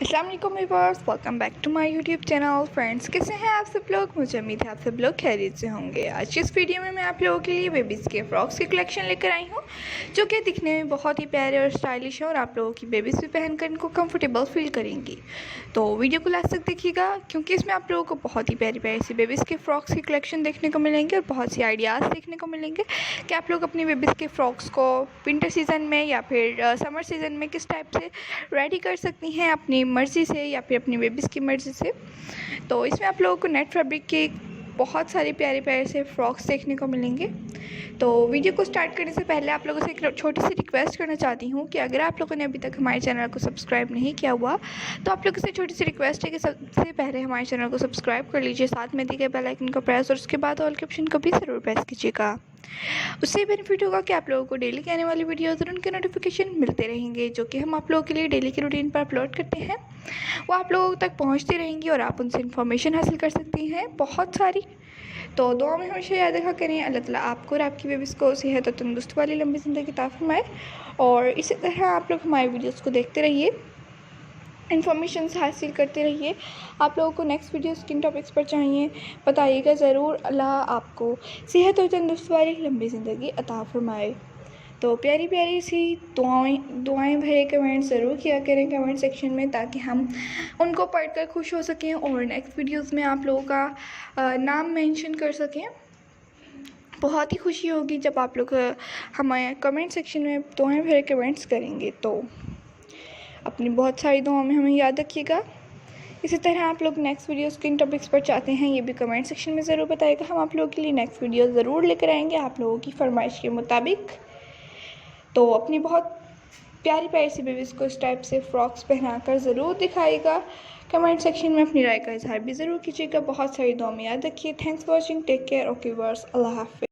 अस्सलाम वालेकुम viewers, welcome back to my YouTube channel. Friends, कैसे हैं आप सब लोग? मुझे उम्मीद है आप सब लोग खैरियत से होंगे। आज की इस वीडियो में मैं आप लोगों के लिए बेबीज़ के फ्रॉक्स की कलेक्शन लेकर आई हूं, जो कि दिखने में बहुत ही प्यारे और स्टाइलिश हैं और आप लोगों की बेबीज़ भी पहनकर इनको कंफर्टेबल फील करेंगी। तो वीडियो को लास्ट तक देखिएगा, क्योंकि इसमें आप लोगों को बहुत ही प्यारी प्यारी सी बेबीज़ के फ्रॉक्स की कलेक्शन देखने को मिलेंगे और बहुत सी आइडियाज़ देखने को मिलेंगे कि आप लोग अपनी बेबीज़ के फ्रॉक्स को विंटर सीज़न में या फिर समर सीज़न में किस टाइप से रेडी कर सकती हैं अपनी मर्ज़ी से या फिर अपनी बेबीज़ की मर्ज़ी से। तो इसमें आप लोगों को नेट फैब्रिक के बहुत सारे प्यारे प्यारे से फ्रॉक्स देखने को मिलेंगे। तो वीडियो को स्टार्ट करने से पहले आप लोगों से एक छोटी सी रिक्वेस्ट करना चाहती हूँ कि अगर आप लोगों ने अभी तक हमारे चैनल को सब्सक्राइब नहीं किया हुआ तो आप लोगों से छोटी सी रिक्वेस्ट है कि सबसे पहले हमारे चैनल को सब्सक्राइब कर लीजिए, साथ में दिए गए बेल आइकन को प्रेस और उसके बाद ऑल के ऑप्शन को भी ज़रूर प्रेस कीजिएगा। उससे बेनिफिट होगा कि आप लोगों को डेली के आने वाली वीडियोज़ और उनके नोटिफिकेशन मिलते रहेंगे, जो कि हम आप लोगों के लिए डेली के रूटीन पर अपलोड करते हैं। वो आप लोगों तक पहुंचती रहेंगी और आप उनसे इन्फॉर्मेशन हासिल कर सकती हैं बहुत सारी। तो दुआ में हमेशा याद रखा करें, अल्लाह ताला आपको और आपकी बेबीज़ को सेहत और तंदुरुस्ती वाली लंबी ज़िंदगी अता फरमाए। और इसी तरह आप लोग हमारी वीडियोज़ को देखते रहिए, इन्फॉर्मेशन हासिल करते रहिए। आप लोगों को नेक्स्ट वीडियोस किन टॉपिक्स पर चाहिए बताइएगा ज़रूर। अल्लाह आपको सेहत और तंदुरुस्ती वाली लंबी ज़िंदगी अता फरमाए। तो प्यारी प्यारी सी दुआएं भरे कमेंट्स ज़रूर किया करें कमेंट सेक्शन में, ताकि हम उनको पढ़कर खुश हो सकें और नेक्स्ट वीडियोस में आप लोगों का नाम मेंशन कर सकें। बहुत ही खुशी होगी जब आप लोग हमारे कमेंट सेक्शन में दुआएं भरे कमेंट्स करेंगे। तो अपनी बहुत सारी दुआओं में हमें याद रखिएगा। इसी तरह आप लोग नेक्स्ट वीडियोस किन टॉपिक्स पर चाहते हैं ये भी कमेंट सेक्शन में ज़रूर बताइएगा। हम आप लोगों के लिए नेक्स्ट वीडियो ज़रूर लेकर आएंगे आप लोगों की फरमाइश के मुताबिक। तो अपनी बहुत प्यारी प्यारी सी बेबीज़ को इस टाइप से फ्रॉक्स पहनाकर ज़रूर दिखाइएगा। कमेंट सेक्शन में अपनी राय का इजहार भी ज़रूर कीजिएगा। बहुत सारी दुआ में याद रखिए। Thanks for watching, take care, okay viewers, अल्लाह हाफ़िज़।